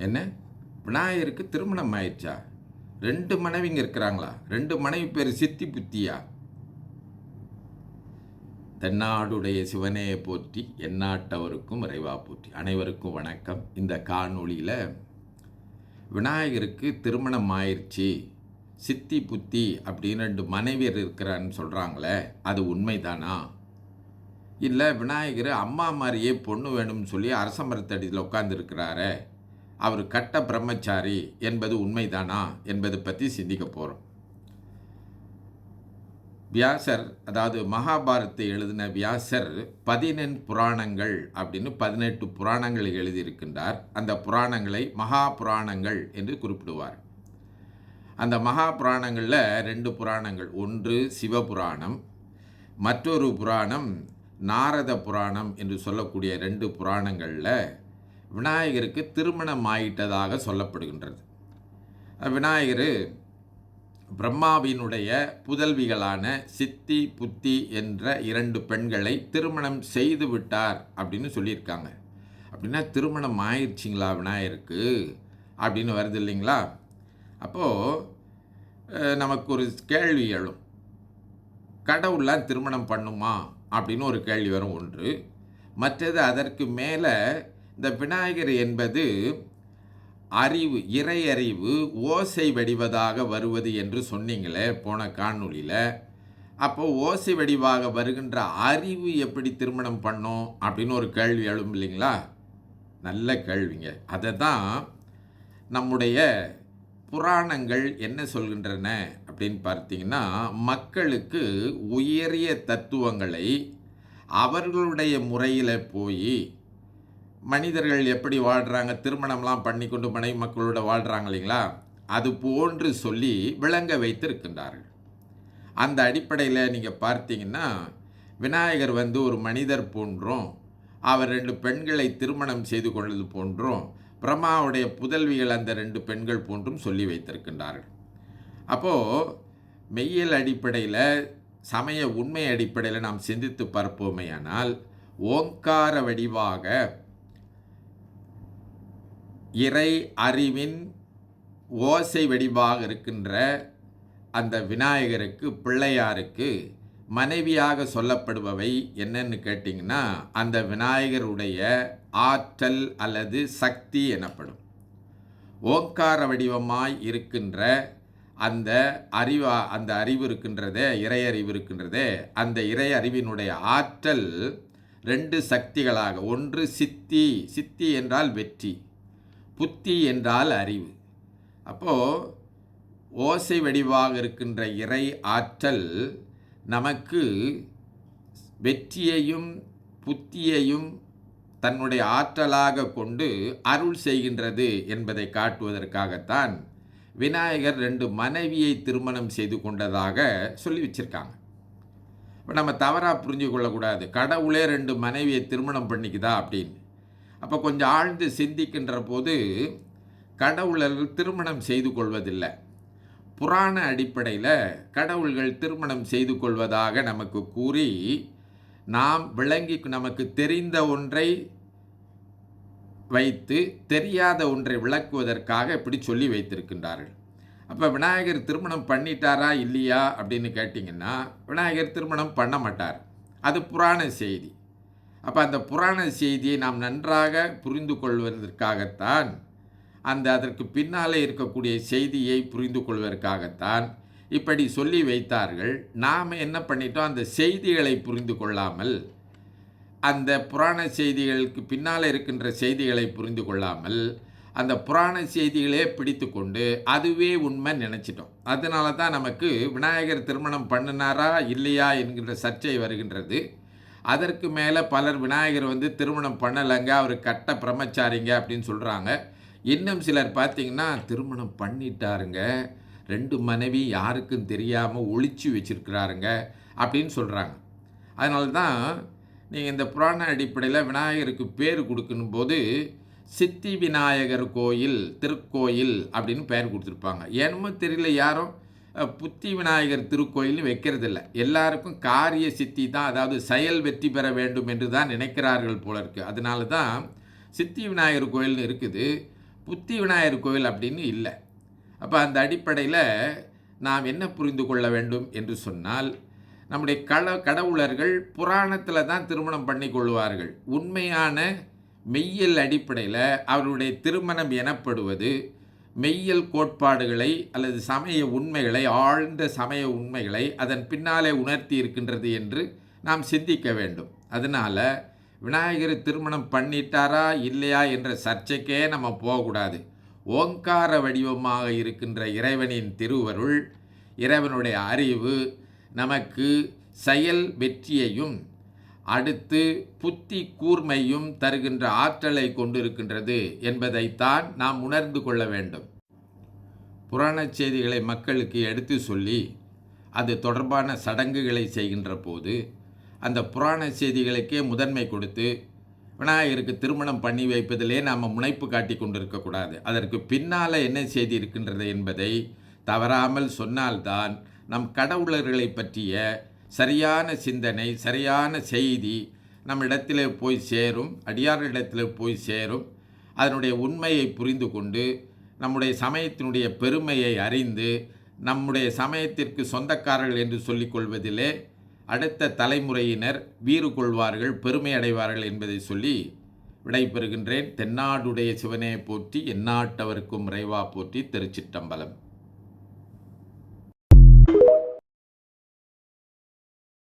என்ன, விநாயகருக்கு திருமணம் ஆயிடுச்சா? 2 மனைவிங்க இருக்கிறாங்களா? 2 மனைவி பேர் சித்தி புத்தியா? தென்னாடுடைய சிவனே போற்றி, எந்நாட்டவருக்கும் இறைவா போற்றி. அனைவருக்கும் வணக்கம். இந்த காணொளியில் விநாயகருக்கு திருமணம் ஆயிடுச்சு, சித்தி புத்தி அப்படின்னு 2 மனைவியர் இருக்கிறான்னு சொல்கிறாங்களே, அது உண்மைதானா? இல்லை விநாயகர் அம்மா மாதிரியே பொண்ணு வேணும்னு சொல்லி அரச மரத்தடியில் உட்கார்ந்துருக்கிறாரே, அவர் கட்ட பிரம்மச்சாரி என்பது உண்மைதானா என்பதை பற்றி சிந்திக்க போகிறோம். வியாசர், அதாவது மகாபாரத்தை எழுதின வியாசர் 18 புராணங்கள் அப்படின்னு 18 புராணங்களை எழுதியிருக்கின்றார். அந்த புராணங்களை மகா புராணங்கள் என்று குறிப்பிடுவார். அந்த மகா புராணங்களில் 2 புராணங்கள், ஒன்று சிவபுராணம், மற்றொரு புராணம் நாரத புராணம் என்று சொல்லக்கூடிய 2 புராணங்களில் விநாயகருக்கு திருமணம் ஆயிட்டதாக சொல்லப்படுகின்றது. விநாயகர் பிரம்மாவினுடைய புதல்விகளான சித்தி புத்தி என்ற 2 பெண்களை திருமணம் செய்து விட்டார் அப்படின்னு சொல்லியிருக்காங்க. அப்படின்னா திருமணம் ஆயிடுச்சிங்களா விநாயகருக்கு அப்படின்னு வருது இல்லைங்களா? அப்போது நமக்கு ஒரு கேள்வி எழும், கடவுள்லாம் திருமணம் பண்ணுமா அப்படின்னு ஒரு கேள்வி வரும் ஒன்று. மற்றது, அதற்கு மேலே இந்த விநாயகர் என்பது அறிவு, இறை அறிவு ஓசை வடிவதாக வருவது என்று சொன்னீங்களே போன காணொளியில். அப்போது ஓசை வடிவாக வருகின்ற அறிவு எப்படி திருமணம் பண்ணோம் அப்படின்னு ஒரு கேள்வி எழும் இல்லைங்களா? நல்ல கேள்விங்க. அதை தான் நம்முடைய புராணங்கள் என்ன சொல்கின்றன அப்படின்னு பார்த்தீங்கன்னா, மக்களுக்கு உயரிய தத்துவங்களை அவர்களுடைய முறையில் போய் மனிதர்கள் எப்படி வாழ்கிறாங்க, திருமணம்லாம் பண்ணி கொண்டு மனைவி மக்களோட வாழ்கிறாங்க இல்லைங்களா, அது போன்று சொல்லி விளங்க வைத்திருக்கின்றார்கள். அந்த அடிப்படையில் நீங்கள் பார்த்தீங்கன்னா, விநாயகர் ஒரு மனிதர் போன்றும், அவர் 2 பெண்களை திருமணம் செய்து கொண்டது போன்றும், பிரம்மாவுடைய புதல்விகள் அந்த 2 பெண்கள் போன்றும் சொல்லி வைத்திருக்கின்றார்கள். அப்போது மெய்யியல் அடிப்படையில், சமய உண்மை அடிப்படையில் நாம் சிந்தித்து பார்ப்போமேயானால், ஓங்கார வடிவாக இறை அறிவின் ஓசை வடிவாக இருக்கின்ற அந்த விநாயகருக்கு, பிள்ளையாருக்கு மனைவியாக சொல்லப்படுபவை என்னன்னு கேட்டிங்கன்னா, அந்த விநாயகருடைய ஆற்றல் அல்லது சக்தி எனப்படும். ஓங்கார வடிவமாய் இருக்கின்ற அந்த அறிவு இருக்கின்றதே, இறை அறிவு இருக்கின்றதே, அந்த இறை அறிவினுடைய ஆற்றல் 2 சக்திகளாக, ஒன்று சித்தி, சித்தி என்றால் வெற்றி, புத்தி என்றால் அறிவு. அப்போது ஓசை வடிவாக இருக்கின்ற இறை ஆற்றல் நமக்கு வெற்றியையும் புத்தியையும் தன்னுடைய ஆற்றலாக கொண்டு அருள் செய்கின்றது என்பதை காட்டுவதற்காகத்தான் விநாயகர் 2 மனைவியை திருமணம் செய்து கொண்டதாக சொல்லி வச்சுருக்காங்க. இப்போ நம்ம தவறாக புரிஞ்சு கொள்ளக்கூடாது, கடவுளே 2 மனைவியை திருமணம் பண்ணிக்குதா அப்படின்னு. அப்போ கொஞ்சம் ஆழ்ந்து சிந்திக்கின்ற போது, கடவுளர்கள் திருமணம் செய்து கொள்வதில்லை. புராண அடிப்படையில் கடவுள்கள் திருமணம் செய்து கொள்வதாக நமக்கு கூறி, நாம் விளங்கி நமக்கு தெரிந்த ஒன்றை வைத்து தெரியாத ஒன்றை விளக்குவதற்காக இப்படி சொல்லி வைத்திருக்கின்றார்கள். அப்போ விநாயகர் திருமணம் பண்ணிட்டாரா இல்லையா அப்படின்னு கேட்டிங்கன்னா, விநாயகர் திருமணம் பண்ண மாட்டார். அது புராண செய்தி. அப்போ அந்த புராண செய்தியை நாம் நன்றாக புரிந்து கொள்வதற்காகத்தான், அதற்கு பின்னாலே இருக்கக்கூடிய செய்தியை புரிந்து கொள்வதற்காகத்தான் இப்படி சொல்லி வைத்தார்கள். நாம் என்ன பண்ணிட்டோம், அந்த செய்திகளை புரிந்து கொள்ளாமல், அந்த புராண செய்திகளுக்கு பின்னால் இருக்கின்ற செய்திகளை புரிந்து கொள்ளாமல், அந்த புராண செய்திகளே பிடித்து கொண்டு அதுவே உண்மை நினச்சிட்டோம். அதனால தான் நமக்கு விநாயகர் திருமணம் பண்ணினாரா இல்லையா என்கின்ற சர்ச்சை வருகின்றது. அதற்கு மேலே பலர் விநாயகர் திருமணம் பண்ணலைங்க, அவர் கட்ட பிரம்மச்சாரிங்க அப்படின்னு சொல்கிறாங்க. இன்னும் சிலர் பார்த்திங்கன்னா, திருமணம் பண்ணிட்டாருங்க, 2 மனைவி யாருக்கும் தெரியாமல் ஒளிச்சு வச்சிருக்கிறாருங்க அப்படின்னு சொல்கிறாங்க. அதனால தான் நீங்கள் இந்த புராண அடிப்படையில் விநாயகருக்கு பேர் கொடுக்கணும் போது சித்தி விநாயகர் கோயில், திருக்கோயில் அப்படின்னு பெயர் கொடுத்துருப்பாங்க. ஏன்னமோ தெரியல, யாரும் புத்தி விநாயகர் திருக்கோயில்னு வைக்கிறதில்ல. எல்லாருக்கும் காரிய சித்தி தான், அதாவது செயல் வெற்றி பெற வேண்டும் என்று தான் நினைக்கிறார்கள் போல இருக்குது. அதனால தான் சித்தி விநாயகர் கோயில்னு இருக்குது. புத்தி விநாயகர் கோவில் அப்படின்னு இல்லை. அப்போ அந்த அடிப்படையில் நாம் என்ன புரிந்து கொள்ள வேண்டும் என்று சொன்னால், நம்முடைய கடவுளர்கள் புராணத்தில் தான் திருமணம் பண்ணி கொள்வார்கள். உண்மையான மெய்யியல் அடிப்படையில் அவருடைய திருமணம் எனப்படுவது மெய்யியல் கோட்பாடுகளை அல்லது சமய உண்மைகளை, ஆழ்ந்த சமய உண்மைகளை அதன் பின்னாலே உணர்த்தி இருக்கின்றது என்று நாம் சிந்திக்க வேண்டும். அதனால் விநாயகர் திருமணம் பண்ணிட்டாரா இல்லையா என்ற சர்ச்சைக்கே நம்ம போகக்கூடாது. ஓங்கார வடிவமாக இருக்கின்ற இறைவனின் திருவருள், இறைவனுடைய அறிவு நமக்கு செயல் வெற்றியையும் அடுத்து புத்தி கூர்மையும் தருகின்ற ஆற்றலை கொண்டிருக்கின்றது என்பதைத்தான் நாம் உணர்ந்து கொள்ள வேண்டும். புராண செய்திகளை மக்களுக்கு எடுத்து சொல்லி அது தொடர்பான சடங்குகளை செய்கின்ற போது அந்த புராண செய்திகளுக்கே முதன்மை கொடுத்து விநாயகருக்கு திருமணம் பண்ணி வைப்பதிலே நாம் முனைப்பு காட்டி கொண்டிருக்கக்கூடாது. அதற்கு பின்னால் என்ன செய்தி இருக்கின்றது என்பதை தவறாமல் சொன்னால்தான் நம் கடவுளர்களை பற்றிய சரியான சிந்தனை, சரியான செய்தி நம்மிடத்தில் போய் சேரும், அடியாரிடத்தில் போய் சேரும். அதனுடைய உண்மையை புரிந்து கொண்டு நம்முடைய சமயத்தினுடைய பெருமையை அறிந்து நம்முடைய சமயத்திற்கு சொந்தக்காரர்கள் என்று சொல்லிக்கொள்வதிலே அடுத்த தலைமுறையினர் வீறு கொள்வார்கள், பெருமை அடைவார்கள் என்பதை சொல்லி விடைபெறுகின்றேன். தென்னாடுடைய சிவனே போற்றி, எந்நாட்டவர்க்கும் இறைவா போற்றி. திருச்சிற்றம்பலம்.